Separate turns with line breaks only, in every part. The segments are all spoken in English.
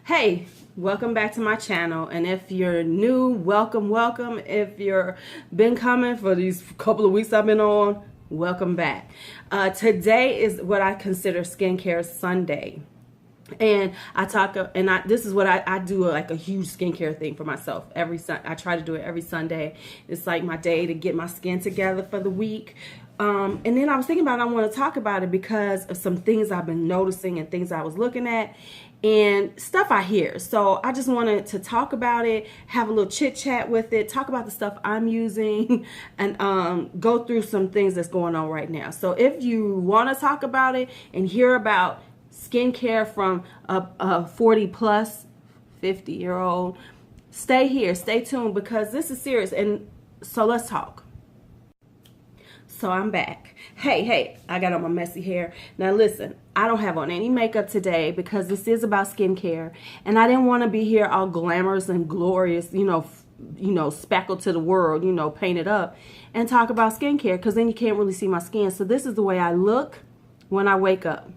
Hey, welcome back to my channel. And if you're new, welcome. If you're been coming for these couple of weeks I've been on, welcome back. Today is what I consider Skincare Sunday. And this is what I do, like a huge skincare thing for myself every Sunday. I try to do it every Sunday. It's like my day to get my skin together for the week. And then I was thinking about I want to talk about it because of some things I've been noticing and things I was looking at and stuff I hear. So I just wanted to talk about it, have a little chit chat with it, talk about the stuff I'm using, and go through some things that's going on right now. So if you want to talk about it and hear about skincare from a 40 plus 50-year-old, stay here, stay tuned, because this is serious. And so let's talk. So I'm back. Hey, I got on my messy hair. Now listen, I don't have on any makeup today because this is about skincare, and I didn't want to be here all glamorous and glorious, speckled to the world, painted up, and talk about skincare, because then you can't really see my skin. So this is the way I look when I wake up,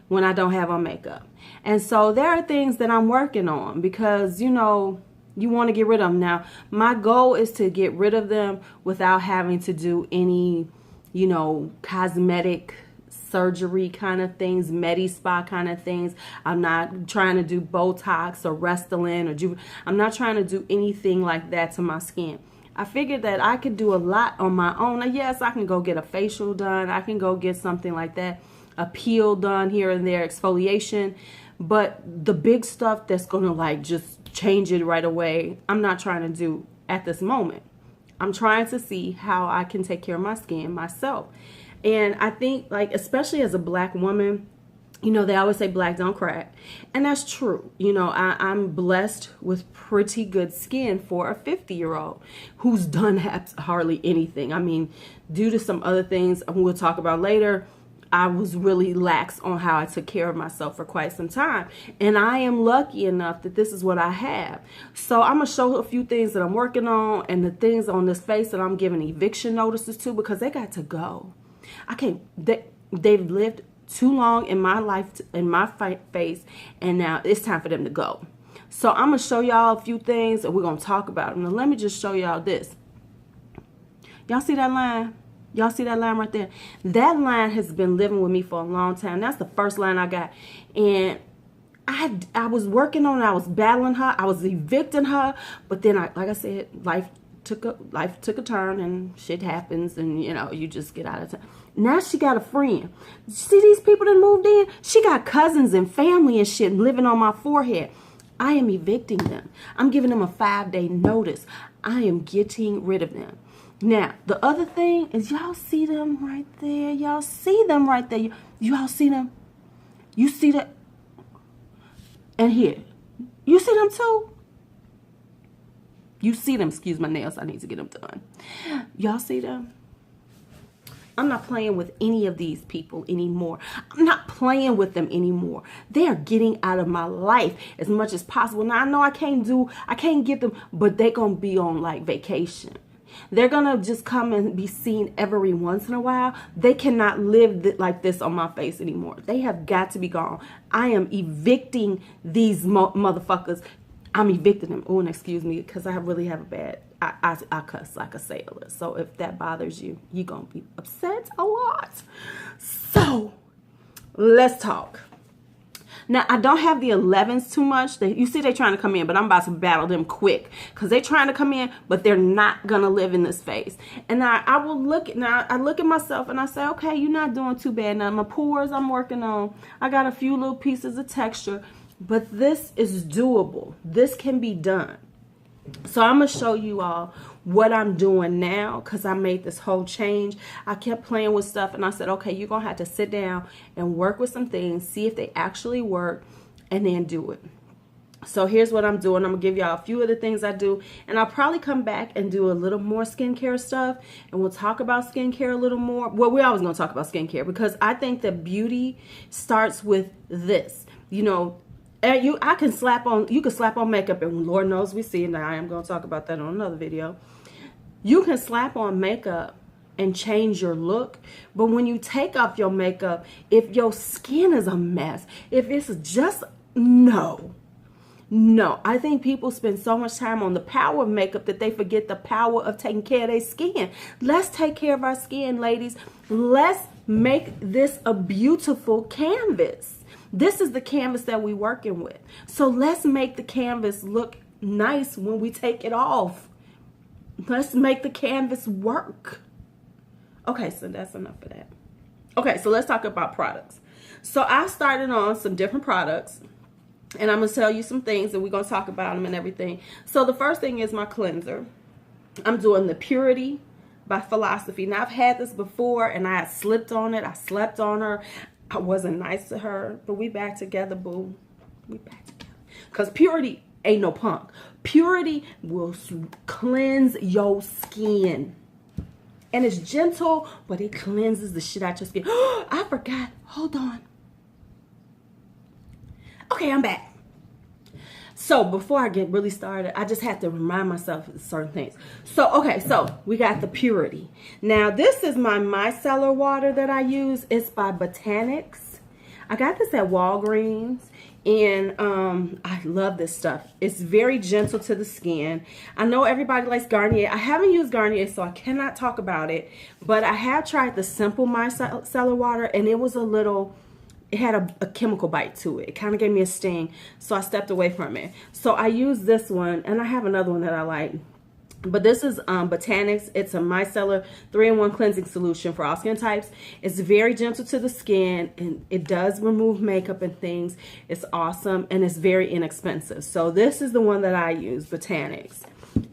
when I don't have on makeup. And so there are things that I'm working on because, you want to get rid of them. Now, my goal is to get rid of them without having to do any, cosmetic surgery kind of things, Medi-Spa kind of things. I'm not trying to do Botox or Restylane or I'm not trying to do anything like that to my skin. I figured that I could do a lot on my own. Now, yes, I can go get a facial done. I can go get something like that, a peel done here and there, exfoliation. But the big stuff that's going to just change it right away, I'm not trying to do at this moment. I'm trying to see how I can take care of my skin myself. And I think, especially as a black woman, they always say black don't crack. And that's true. I'm blessed with pretty good skin for a 50-year-old who's done hardly anything. I mean, due to some other things we'll talk about later, I was really lax on how I took care of myself for quite some time. And I am lucky enough that this is what I have. So I'm going to show a few things that I'm working on and the things on this face that I'm giving eviction notices to, because they got to go. I can't, they've lived too long in my life, in my face, and now it's time for them to go. So I'm going to show y'all a few things and we're going to talk about them. Now let me just show y'all this. Y'all see that line? Y'all see that line right there? That line has been living with me for a long time. That's the first line I got. And I was working on it. I was battling her. I was evicting her. But then, like I said, life took a turn and shit happens. And, you just get out of time. Now she got a friend. See these people that moved in? She got cousins and family and shit living on my forehead. I am evicting them. I'm giving them a 5-day notice. I am getting rid of them. Now, the other thing is, y'all see them right there? Y'all see them right there? Y'all see them? You see that? And here. You see them too? You see them? Excuse my nails. I need to get them done. Y'all see them? I'm not playing with any of these people anymore. I'm not playing with them anymore. They are getting out of my life as much as possible. Now, I know I can't get them, but they're going to be on vacation. They're going to just come and be seen every once in a while. They cannot live like this on my face anymore. They have got to be gone. I am evicting these motherfuckers. I'm evicting them. Oh, and excuse me, because I really have a bad, I cuss like a sailor. So if that bothers you, you're going to be upset a lot. So let's talk. Now, I don't have the 11s too much. You see they're trying to come in, but I'm about to battle them quick because they're trying to come in, but they're not going to live in this face. And I look at myself and I say, okay, you're not doing too bad. Now, my pores I'm working on, I got a few little pieces of texture, but this is doable. This can be done. So I'm going to show you all what I'm doing now, because I made this whole change. I kept playing with stuff and I said, okay, you're going to have to sit down and work with some things, see if they actually work, and then do it. So here's what I'm doing. I'm going to give y'all a few of the things I do, and I'll probably come back and do a little more skincare stuff, and we'll talk about skincare a little more. Well, we're always going to talk about skincare because I think that beauty starts with this. You can slap on makeup, and Lord knows we see it. Now I am going to talk about that on another video. You can slap on makeup and change your look, but when you take off your makeup, if your skin is a mess, if it's just no, No, I think people spend so much time on the power of makeup that they forget the power of taking care of their skin. Let's take care of our skin, ladies. Let's make this a beautiful canvas. This is the canvas that we're working with. So let's make the canvas look nice when we take it off. Let's make the canvas work. Okay, so that's enough of that. Okay, so let's talk about products. So I started on some different products, and I'm going to tell you some things, and we're going to talk about them and everything. So the first thing is my cleanser. I'm doing the Purity by Philosophy. Now, I've had this before, and I had slipped on it. I slept on her. I wasn't nice to her, but we back together, boo. We back together. Because Purity ain't no punk. Purity will cleanse your skin. And it's gentle, but it cleanses the shit out your skin. I forgot. Hold on. Okay, I'm back. So before I get really started, I just have to remind myself of certain things. So, okay, so we got the Purity. Now, this is my micellar water that I use. It's by Botanics. I got this at Walgreens, and I love this stuff. It's very gentle to the skin. I know everybody likes Garnier. I haven't used Garnier, so I cannot talk about it, but I have tried the simple micellar water, and it was a little... It had a chemical bite to it. It kind of gave me a sting, so I stepped away from it. So I use this one, and I have another one that I like. But this is Botanics. It's a micellar 3-in-1 cleansing solution for all skin types. It's very gentle to the skin, and it does remove makeup and things. It's awesome, and it's very inexpensive. So this is the one that I use, Botanics.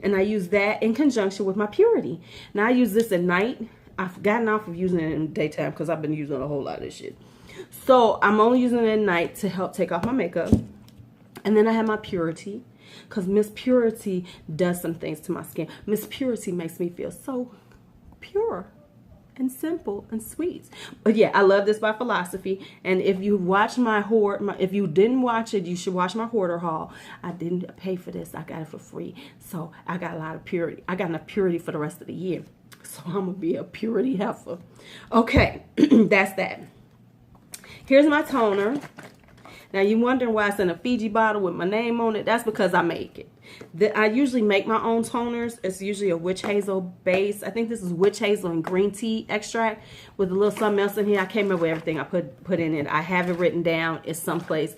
And I use that in conjunction with my Purity. Now, I use this at night. I've gotten off of using it in the daytime because I've been using a whole lot of this shit. So I'm only using it at night to help take off my makeup. And then I have my Purity, because Miss Purity does some things to my skin. Miss Purity makes me feel so pure and simple and sweet. But yeah, I love this by Philosophy. And if you watch if you didn't watch it, you should watch my hoarder haul. I didn't pay for this. I got it for free. So I got a lot of Purity. I got enough Purity for the rest of the year. So I'm going to be a Purity heifer. Okay, that's that. Here's my toner. Now, you're wondering why it's in a Fiji bottle with my name on it. That's because I make it. I usually make my own toners. It's usually a witch hazel base. I think this is witch hazel and green tea extract with a little something else in here. I can't remember everything I put in it. I have it written down. It's someplace.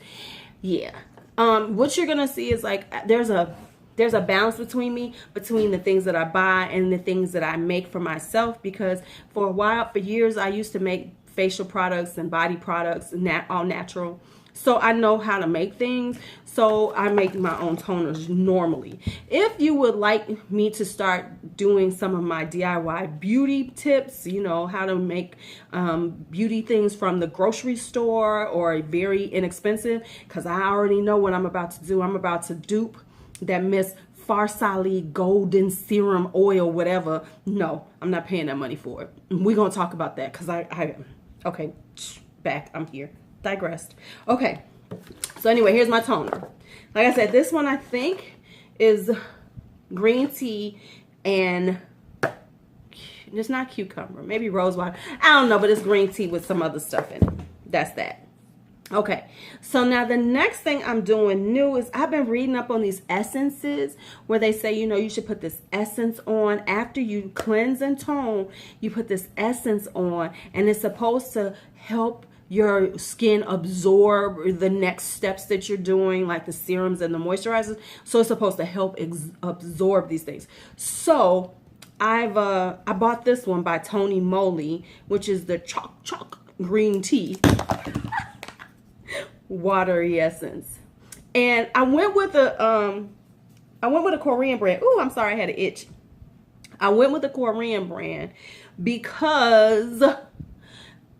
Yeah. What you're going to see is like there's a balance between the things that I buy and the things that I make for myself, because for years, I used to make facial products and body products, all natural. So I know how to make things. So I make my own toners normally. If you would like me to start doing some of my DIY beauty tips, you know, how to make beauty things from the grocery store or very inexpensive, because I already know what I'm about to do. I'm about to dupe that Miss Farsali golden serum oil, whatever. No, I'm not paying that money for it. We're going to talk about that because okay, back. I'm here. Digressed. Okay. So anyway, here's my toner. Like I said, this one I think is green tea and it's not cucumber. Maybe rose water. I don't know, but it's green tea with some other stuff in it. That's that. Okay, so now the next thing I'm doing new is I've been reading up on these essences where they say, you know, you should put this essence on after you cleanse and tone. You put this essence on, and it's supposed to help your skin absorb the next steps that you're doing, like the serums and the moisturizers. So it's supposed to help absorb these things. So I bought this one by Tony Moly, which is the choc green tea watery essence. And I went with a Korean brand. Ooh, I'm sorry, I had an itch. I went with a Korean brand because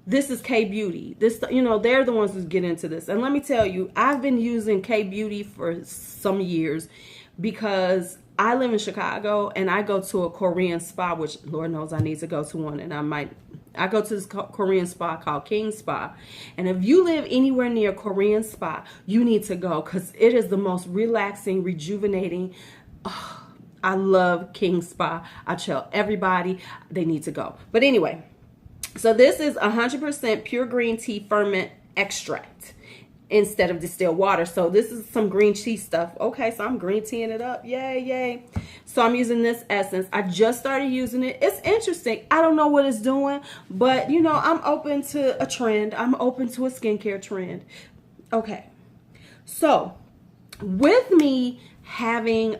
this is KBeauty. This, you know, they're the ones who get into this. And let me tell you, I've been using KBeauty for some years because I live in Chicago and I go to a Korean spa, which Lord knows I need to go to one, and I go to this Korean spa called King Spa. And if you live anywhere near a Korean spa, you need to go because it is the most relaxing, rejuvenating. Oh, I love King Spa. I tell everybody they need to go. But anyway, so this is 100% pure green tea ferment extract. instead of distilled water. So this is some green tea stuff. Okay, so I'm green teaing it up. Yay, yay. So I'm using this essence. I just started using it. It's interesting. I don't know what it's doing, but you know, I'm open to a trend. I'm open to a skincare trend. Okay, so with me having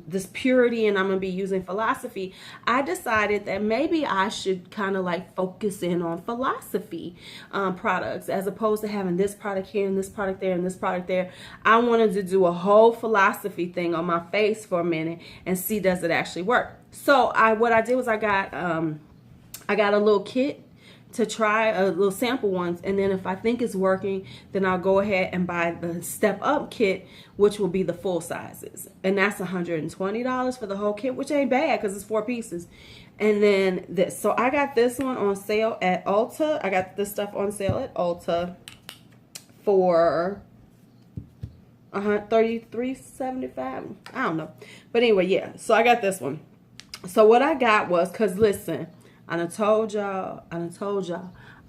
this purity, and I'm gonna be using philosophy, I decided that maybe I should kind of like focus in on philosophy products, as opposed to having this product here and this product there and this product there. I wanted to do a whole philosophy thing on my face for a minute and see, does it actually work. So what I did was I got a little kit to try, a little sample ones, and then if I think it's working, then I'll go ahead and buy the step up kit, which will be the full sizes, and that's $120 for the whole kit, which ain't bad because it's 4 pieces. And then this, so I got this one on sale at Ulta. I got this stuff on sale at Ulta for $33.75. I don't know, but anyway, yeah. So I got this one. So what I got was, cause listen, I done told y'all,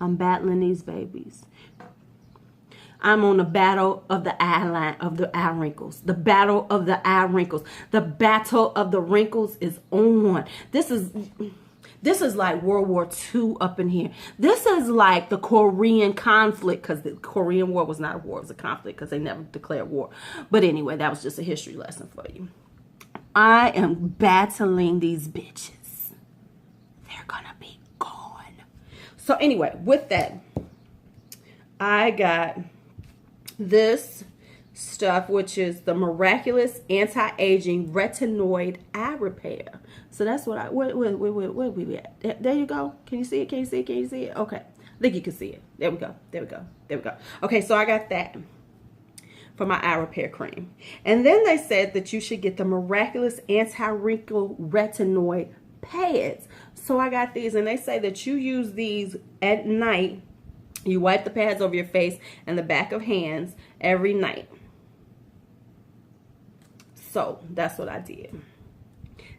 I'm battling these babies. I'm on the battle of the eye line, of the eye wrinkles. The battle of the eye wrinkles. The battle of the wrinkles is on. This is like World War II up in here. This is like the Korean conflict, because the Korean War was not a war, it was a conflict because they never declared war. But anyway, that was just a history lesson for you. I am battling these bitches. Gonna be gone. So anyway, with that, I got this stuff, which is the Miraculous Anti-Aging Retinoid Eye Repair. So that's what where we at? There you go. Can you see it? Can you see it? Can you see it? Okay, I think you can see it. There we go. There we go. There we go. Okay, so I got that for my eye repair cream. And then they said that you should get the Miraculous Anti-Wrinkle Retinoid pads. So I got these, and they say that you use these at night. You wipe the pads over your face and the back of hands every night. So that's what I did.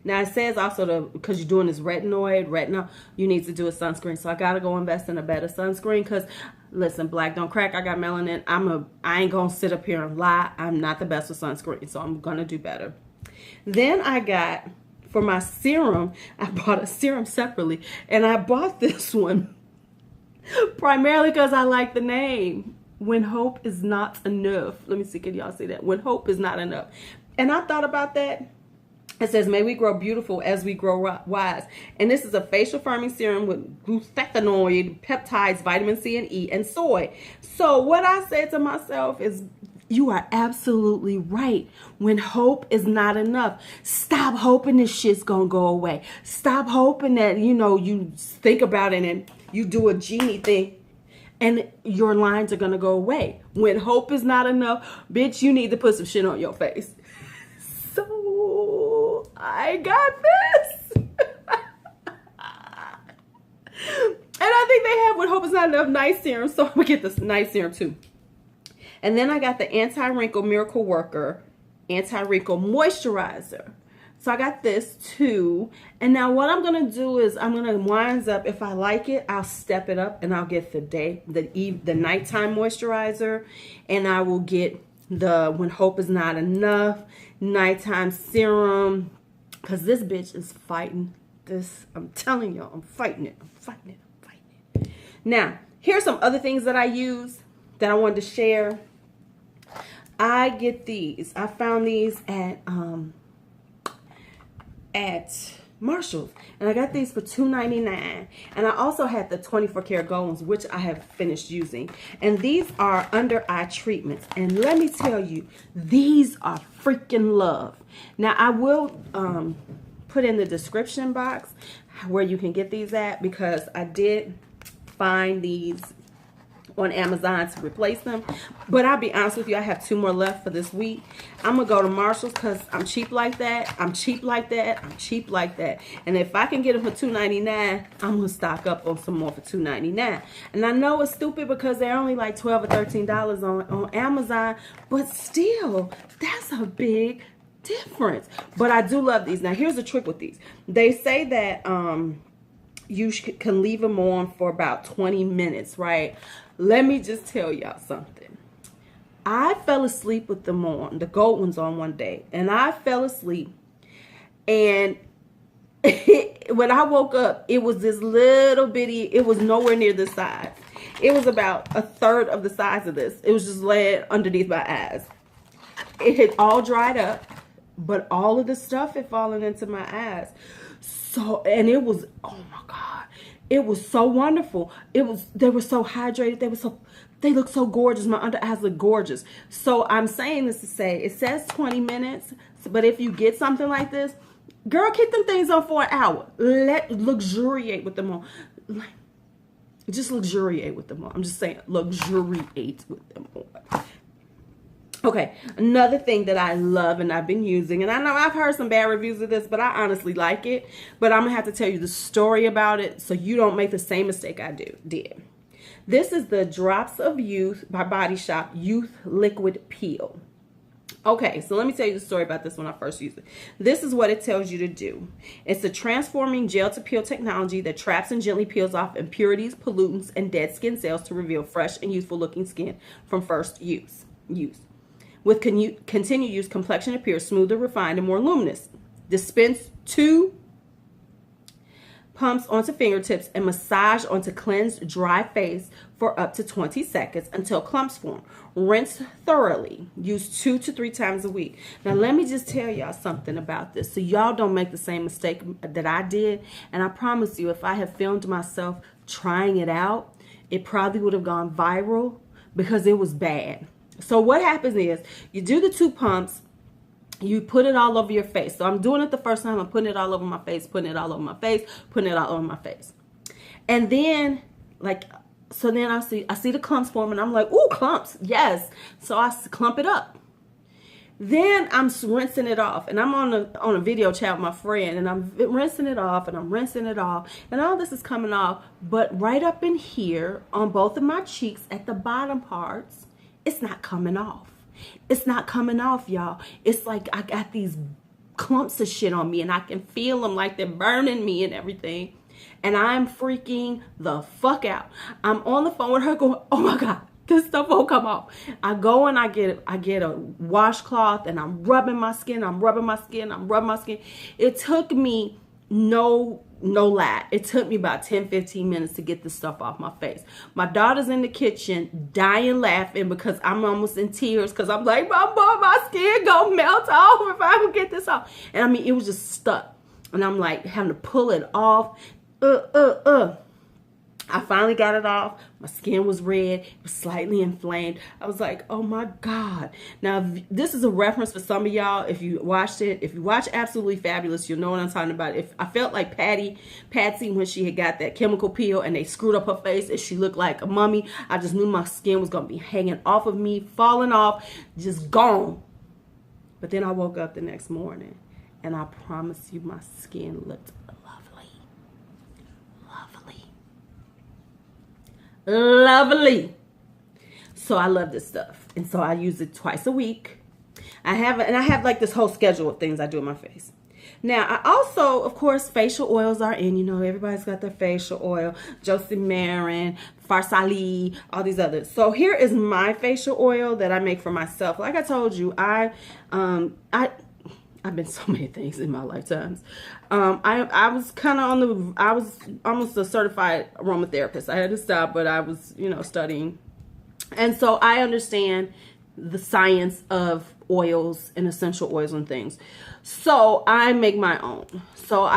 Now it says also, because you're doing this retinol, you need to do a sunscreen. So I gotta go invest in a better sunscreen, because listen, black don't crack. I got melanin. I ain't gonna sit up here and lie. I'm not the best with sunscreen, so I'm gonna do better. Then I got, for my serum, I bought a serum separately, and I bought this one primarily because I like the name, When Hope Is Not Enough. Let me see, can y'all see that? When Hope Is Not Enough. And I thought about that. It says, may we grow beautiful as we grow wise. And this is a facial firming serum with glutathione, peptides, vitamin C and E, and soy. So what I said to myself is, you are absolutely right. When hope is not enough, stop hoping this shit's gonna go away. Stop hoping that, you know, you think about it and you do a genie thing and your lines are gonna go away. When hope is not enough, bitch, you need to put some shit on your face. So I got this. And I think they have When Hope Is Not Enough night serum, so I'm gonna get this night serum too. And then I got the Anti-Wrinkle Miracle Worker Anti-Wrinkle Moisturizer. So I got this too. And now what I'm going to do is I'm going to winds up, if I like it, I'll step it up and I'll get the nighttime moisturizer. And I will get the When Hope Is Not Enough nighttime serum. Because this bitch is fighting this. I'm telling y'all, I'm fighting it. I'm fighting it. I'm fighting it. Now, here's some other things that I use that I wanted to share. I get these. I found these at Marshall's, and I got these for $2.99. And I also had the 24 karat gold ones, which I have finished using. And these are under eye treatments. And let me tell you, these are freaking love. Now I will put in the description box where you can get these at, because I did find these on Amazon to replace them. But I'll be honest with you, I have 2 more left for this week. I'm gonna go to Marshall's because I'm cheap like that. I'm cheap like that. I'm cheap like that. And if I can get them for $2.99, I'm gonna stock up on some more for $2.99. And I know it's stupid because they're only like $12 or $13 on Amazon, but still, that's a big difference. But I do love these. Now here's the trick with these. They say that you can leave them on for about 20 minutes, right? Let me just tell y'all something. I fell asleep with them on, the gold ones on one day. And I fell asleep. And when I woke up, it was this little bitty, it was nowhere near this size. It was about a third of the size of this. It was just laying underneath my eyes. It had all dried up, but all of the stuff had fallen into my eyes. So, and it was, oh my God, it was so wonderful. They were so hydrated. They look so gorgeous. My under eyes look gorgeous. So I'm saying this to say, it says 20 minutes, but if you get something like this, girl, keep them things on for an hour. Luxuriate with them on. Just luxuriate with them on. I'm just saying, luxuriate with them on. Okay, another thing that I love and I've been using, and I know I've heard some bad reviews of this, but I honestly like it. But I'm going to have to tell you the story about it so you don't make the same mistake I did. This is the Drops of Youth by Body Shop Youth Liquid Peel. Okay, so let me tell you the story about this when I first used it. This is what it tells you to do. It's a transforming gel to peel technology that traps and gently peels off impurities, pollutants, and dead skin cells to reveal fresh and youthful looking skin from first use. With continued use, complexion appears smoother, refined, and more luminous. Dispense 2 pumps onto fingertips and massage onto cleansed, dry face for up to 20 seconds until clumps form. Rinse thoroughly. Use 2 to 3 times a week. Now, let me just tell y'all something about this so y'all don't make the same mistake that I did. And I promise you, if I had filmed myself trying it out, it probably would have gone viral because it was bad. So what happens is you do the 2 pumps, you put it all over your face. So I'm doing it the first time. I'm putting it all over my face, putting it all over my face, putting it all over my face. And then so then I see the clumps form and I'm like, ooh, clumps. Yes. So I clump it up. Then I'm rinsing it off, and I'm on a video chat with my friend, and I'm rinsing it off, and I'm rinsing it off, and all this is coming off. But right up in here on both of my cheeks at the bottom parts, it's not coming off. It's not coming off, y'all. It's like I got these clumps of shit on me, and I can feel them like they're burning me and everything. And I'm freaking the fuck out. I'm on the phone with her going, oh my God, this stuff won't come off. I go and I get a washcloth, and I'm rubbing my skin. It took me no lie. It took me about 10-15 minutes to get this stuff off my face. My daughter's in the kitchen dying laughing because I'm almost in tears because I'm like, my skin gonna melt off if I don't get this off. And I mean, it was just stuck. And I'm like having to pull it off. I finally got it off. My skin was red. It was slightly inflamed. I was like, oh my God. Now, this is a reference for some of y'all. If you watched it, if you watch Absolutely Fabulous, you'll know what I'm talking about. If I felt like Patsy when she had got that chemical peel and they screwed up her face and she looked like a mummy, I just knew my skin was going to be hanging off of me, falling off, just gone. But then I woke up the next morning and I promise you my skin looked lovely. So I love this stuff, and so I use it twice a week. I have like this whole schedule of things I do in my face. Now I also, of course, facial oils are in. You know, everybody's got their facial oil. Josie Marin, Farsali, all these others. So here is my facial oil that I make for myself. Like I told you, I've been so many things in my lifetimes. I was kind of I was almost a certified aromatherapist. I had to stop, but I was, studying. And so I understand the science of oils and essential oils and things. So I make my own. So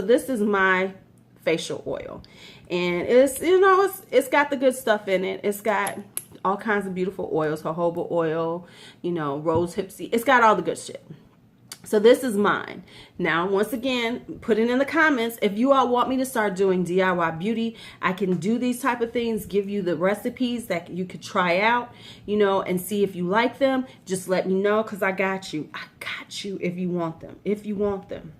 this is my facial oil. And it's, it's got the good stuff in it. It's got all kinds of beautiful oils, jojoba oil, rose hip seed. It's got all the good shit. So this is mine. Now, once again, put it in the comments. If you all want me to start doing DIY beauty, I can do these type of things, give you the recipes that you could try out, and see if you like them. Just let me know because I got you. I got you if you want them.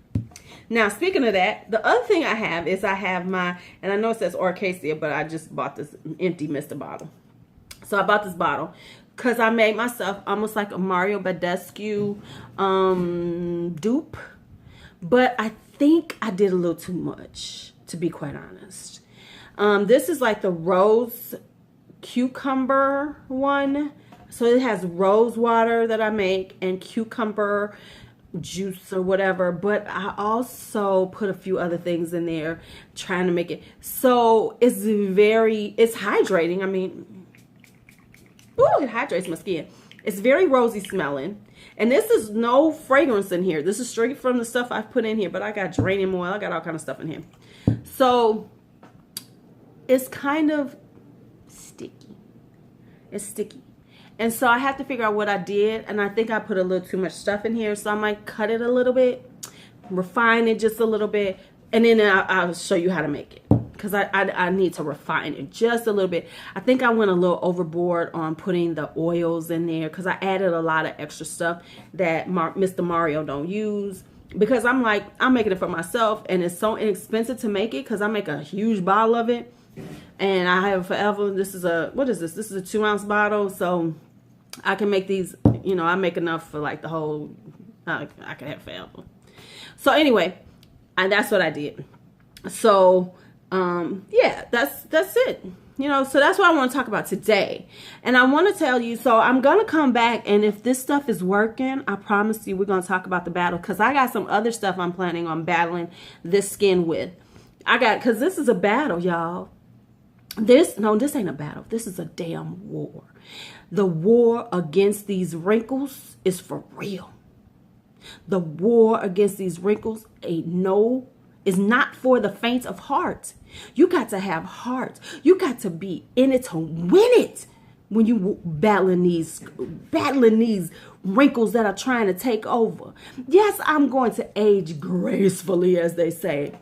Now, speaking of that, the other thing I have is and I know it says Orcasia, but I just bought this empty Mr. bottle. So I bought this bottle because I made myself almost like a Mario Badescu dupe. But I think I did a little too much, to be quite honest. This is like the rose cucumber one. So it has rose water that I make and cucumber juice or whatever, but I also put a few other things in there trying to make it so it's hydrating. I mean, ooh, it hydrates my skin. It's very rosy smelling, and this is no fragrance in here. This is straight from the stuff I've put in here, but I got geranium oil, I got all kind of stuff in here. So it's kind of sticky. It's sticky. And so I have to figure out what I did. And I think I put a little too much stuff in here. So I might cut it a little bit, refine it just a little bit. And then I'll show you how to make it. Because I need to refine it just a little bit. I think I went a little overboard on putting the oils in there. Because I added a lot of extra stuff that Mr. Mario don't use. Because I'm like, I'm making it for myself. And it's so inexpensive to make it. Because I make a huge bottle of it. And I have forever. This is what is this? This is a 2-ounce bottle. So I can make these, you know, I make enough for like the whole, I can have forever. So anyway, and that's what I did. So, yeah, that's it. You know, so that's what I want to talk about today. And I want to tell you, so I'm going to come back, and if this stuff is working, I promise you we're going to talk about the battle. Because I got some other stuff I'm planning on battling this skin with. Because this is a battle, y'all. This ain't a battle. This is a damn war. The war against these wrinkles is for real. The war against these wrinkles is not for the faint of heart. You got to have heart. You got to be in it to win it when you battling these wrinkles that are trying to take over. Yes, I'm going to age gracefully, as they say.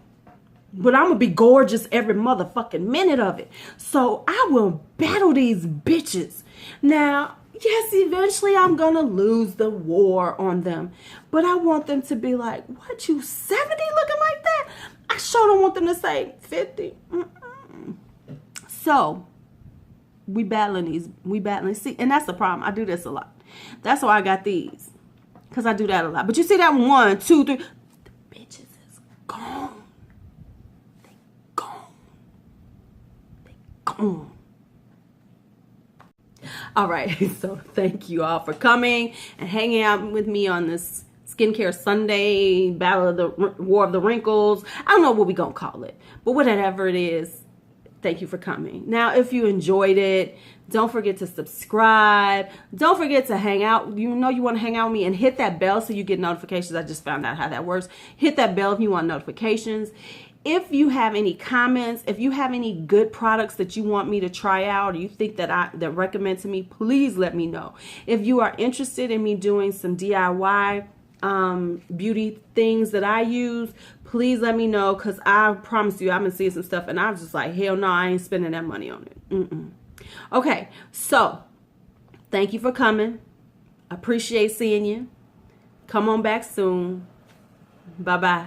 But I'm going to be gorgeous every motherfucking minute of it. So I will battle these bitches. Now, yes, eventually I'm going to lose the war on them. But I want them to be like, what, you 70 looking like that? I sure don't want them to say 50. So, we battling. See, and that's the problem. I do this a lot. That's why I got these. Because I do that a lot. But you see that 1, 2, 3. The bitches is gone. All right, so thank you all for coming and hanging out with me on this Skincare Sunday, Battle of the War of the Wrinkles. I don't know what we're going to call it, but whatever it is, thank you for coming. Now, if you enjoyed it, don't forget to subscribe. Don't forget to hang out. You know you want to hang out with me, and hit that bell so you get notifications. I just found out how that works. Hit that bell if you want notifications. If you have any comments, if you have any good products that you want me to try out, or you think that recommend to me, please let me know. If you are interested in me doing some DIY beauty things that I use, please let me know, because I promise you I've been seeing some stuff and I was just like, hell no, I ain't spending that money on it. Okay, so thank you for coming. Appreciate seeing you. Come on back soon. Bye-bye.